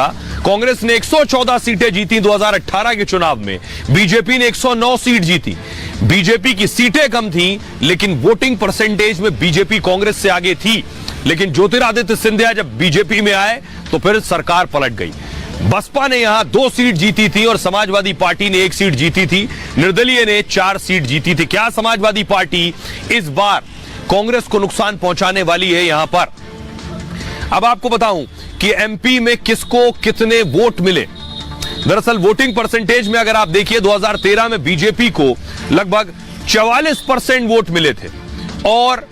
था। कांग्रेस ने 114 सीटें जीती 2018 के चुनाव में, बीजेपी ने 109 सीट जीती। बीजेपी की सीटें कम थी, लेकिन वोटिंग परसेंटेज में बीजेपी कांग्रेस से आगे थी। लेकिन ज्योतिरादित्य सिंधिया जब बीजेपी में आए तो फिर सरकार पलट गई। बसपा ने यहां 2 सीट जीती थी और समाजवादी पार्टी ने 1 सीट जीती थी। निर्दलीय ने 4 सीट जीती थी। क्या समाजवादी पार्टी इस बार कांग्रेस को नुकसान पहुंचाने वाली है? यहां पर अब आपको बताऊं कि एमपी में किसको कितने वोट मिले। दरअसल वोटिंग परसेंटेज में अगर आप देखिए 2013 में बीजेपी को लगभग 44% वोट मिले थे और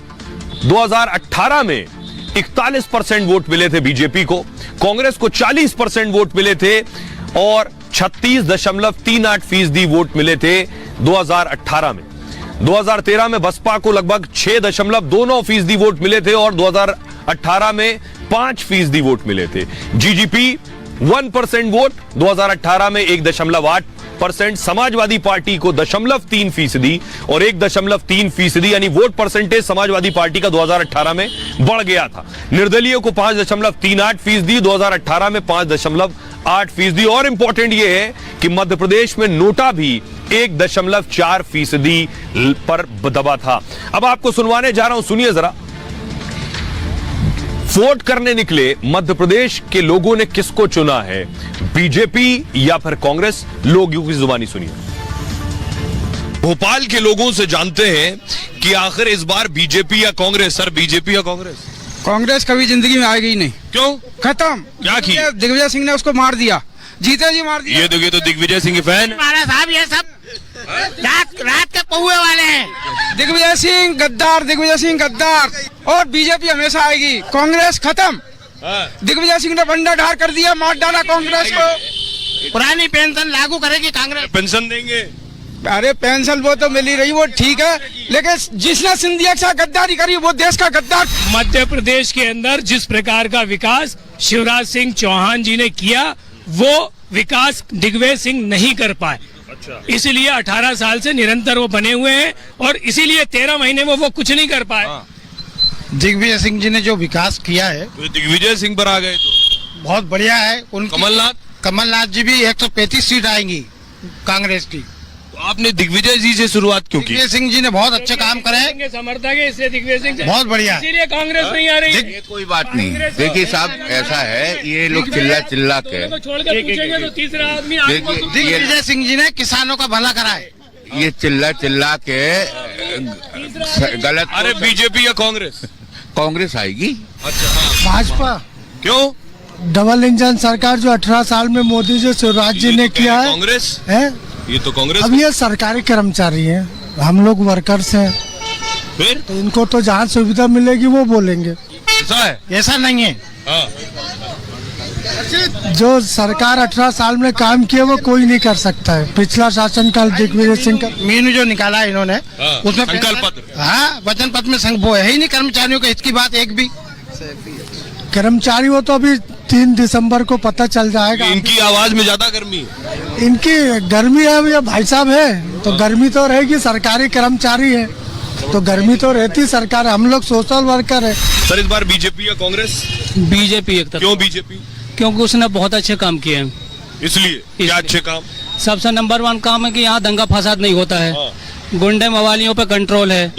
2018 में 41% वोट मिले थे बीजेपी को। कांग्रेस को 40% वोट मिले थे और 36.38% वोट मिले थे 2018 में। 2013 में बसपा को लगभग 6.29% वोट मिले थे और 2018 में 5% वोट मिले थे। जीजीपी 1% वोट, 2018 में 1.8%। समाजवादी पार्टी को 0.3% और 1.3% यानी वोट परसेंटेज समाजवादी पार्टी का 2018 में बढ़ गया था। निर्दलीय को 5.38%, 2018 में 5.8%। और इंपॉर्टेंट यह है कि मध्य प्रदेश में नोटा भी 1.4% पर दबा था। अब आपको सुनवाने जा रहा हूं, सुनिए जरा। वोट करने निकले मध्य प्रदेश के लोगों ने किसको चुना है, बीजेपी या फिर कांग्रेस? लोगों की जुबानी सुनिए। भोपाल के लोगों से जानते हैं कि आखिर इस बार बीजेपी या कांग्रेस? सर, बीजेपी या कांग्रेस? कांग्रेस कभी जिंदगी में आएगी ही नहीं। क्यों? खत्म। क्या की? दिग्विजय सिंह ने उसको मार दिया, जीते जी मार दिया। ये देखिए तो दिग्विजय सिंह के फैन साहब, ये सब रात के पौए वाले हैं। दिग्विजय सिंह गद्दार, दिग्विजय सिंह गद्दार। और बीजेपी हमेशा आएगी, कांग्रेस खत्म। दिग्विजय सिंह ने बंडा ढार कर दिया, मार डाला कांग्रेस को। पुरानी पेंशन लागू करेगी कांग्रेस। पेंशन देंगे? अरे पेंशन वो तो मिल ही रही, वो ठीक है, लेकिन जिसने सिंधिया के साथ गद्दारी करी वो देश का गद्दार। मध्य प्रदेश के अंदर जिस प्रकार का विकास शिवराज सिंह चौहान जी ने किया, वो विकास दिग्विजय सिंह नहीं कर पाए। अच्छा। इसीलिए 18 साल से निरंतर वो बने हुए हैं और इसीलिए 13 महीने में वो कुछ नहीं कर पाए। दिग्विजय सिंह जी ने जो विकास किया है, तो दिग्विजय सिंह पर आ गए तो बहुत बढ़िया है। कमलनाथ जी भी 135 सीट आएंगी कांग्रेस की। तो आपने दिग्विजय जी से शुरुआत क्यों की? दिग्विजय सिंह जी ने बहुत अच्छे काम करे, समर्थक है, इसलिए दिग्विजय सिंह बहुत बढ़िया, इसीलिए कांग्रेस नहीं आ रही है। ये कोई बात नहीं। देखिए साहब, ऐसा है, ये लोग चिल्ला के छोड़ के पूछेंगे तो तीसरा आदमी दिग्विजय सिंह जी ने किसानों का भला करा है। ये चिल्ला के गलत। अरे बीजेपी या कांग्रेस? कांग्रेस आएगी। अच्छा। भाजपा। क्यों? डबल इंजन सरकार जो 18 साल में मोदी जी शिवराज जी ने किया है। कांग्रेस है, ये तो कांग्रेस। अब ये सरकारी कर्मचारी हैं, हम लोग वर्कर्स हैं, फिर तो इनको तो जहाँ सुविधा मिलेगी वो बोलेंगे। ऐसा है? ऐसा नहीं है। जो सरकार 18 साल में काम किया वो कोई नहीं कर सकता है। पिछला शासनकाल दिग्विजय सिंह का मीनू जो निकाला इन्होंने, उसमें संकल्प पत्र, हाँ, वचन पत्र में वो है ही नहीं कर्मचारियों का, इसकी बात एक भी। कर्मचारी वो तो अभी 3 दिसंबर को पता चल जाएगा। इनकी आवाज में ज्यादा गर्मी है। इनकी गर्मी है या भाई साहब है, तो गर्मी तो रहेगी, सरकारी कर्मचारी है तो गर्मी तो रहती। सरकार, हम लोग सोशल वर्कर है। सर, इस बार बीजेपी या कांग्रेस? बीजेपी एक तरफ। क्यों बीजेपी? क्योंकि उसने बहुत अच्छे काम किए हैं, इसलिए। क्या अच्छे काम? सबसे नंबर 1 काम है कि यहाँ दंगा फसाद नहीं होता है। गुंडे मवालियों पे कंट्रोल है।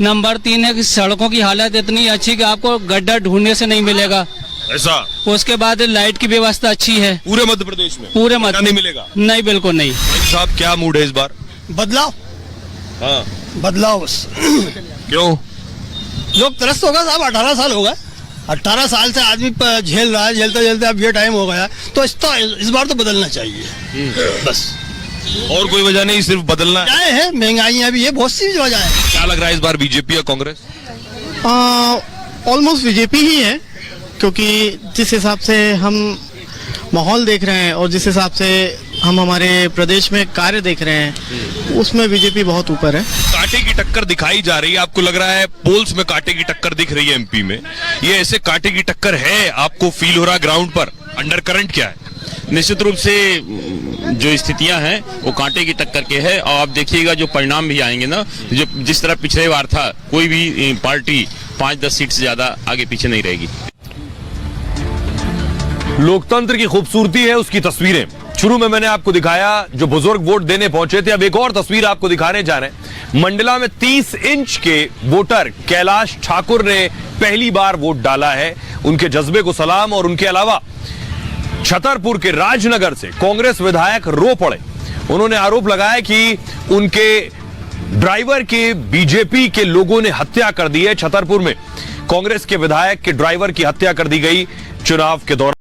नंबर 3 है कि सड़कों की हालत इतनी अच्छी कि आपको गड्ढा ढूंढने से नहीं मिलेगा। ऐसा? उसके बाद लाइट की व्यवस्था अच्छी है पूरे मध्य प्रदेश में? पूरे मध्य नहीं मिलेगा? नहीं, बिल्कुल नहीं। साहब, क्या मूड है इस बार? बदलाव। हाँ, बदलाव बस। क्यों? लोग त्रस्त होगा साहब, 18 साल हो गए। 18 साल से आदमी झेल रहा है, झेलते झेलते अब ये टाइम हो गया, तो इस बार तो बदलना चाहिए बस। और कोई वजह नहीं, सिर्फ बदलना है। महंगाई अभी ये बहुत सी वजह है। क्या लग रहा है इस बार बीजेपी या कांग्रेस? ऑलमोस्ट बीजेपी ही है, क्योंकि जिस हिसाब से हम माहौल देख रहे हैं और जिस हिसाब से हम हमारे प्रदेश में कार्य देख रहे हैं, उसमें बीजेपी बहुत ऊपर है। कांटे की टक्कर दिखाई जा रही है, आपको लग रहा है पोल्स में कांटे की टक्कर दिख रही है एमपी में? ये ऐसे कांटे की टक्कर है, आपको फील हो रहा है ग्राउंड पर? अंडर करंट क्या है? निश्चित रूप से जो स्थितियां हैं वो कांटे की टक्कर के है। और आप देखिएगा जो परिणाम भी आएंगे ना, जो जिस तरह पिछले बार था, कोई भी पार्टी 5-10 सीट से ज्यादा आगे पीछे नहीं रहेगी। लोकतंत्र की खूबसूरती है उसकी तस्वीरें। शुरू में मैंने आपको दिखाया जो बुजुर्ग वोट देने पहुंचे थे। अब एक और तस्वीर आपको दिखाने जा रहे हैं। मंडला में 30 इंच के वोटर कैलाश ठाकुर ने पहली बार वोट डाला है। उनके जज्बे को सलाम। और उनके अलावा छतरपुर के राजनगर से कांग्रेस विधायक रो पड़े। उन्होंने आरोप लगाया कि उनके ड्राइवर के बीजेपी के लोगों ने हत्या कर दी है। छतरपुर में कांग्रेस के विधायक के ड्राइवर की हत्या कर दी गई चुनाव के दौरान।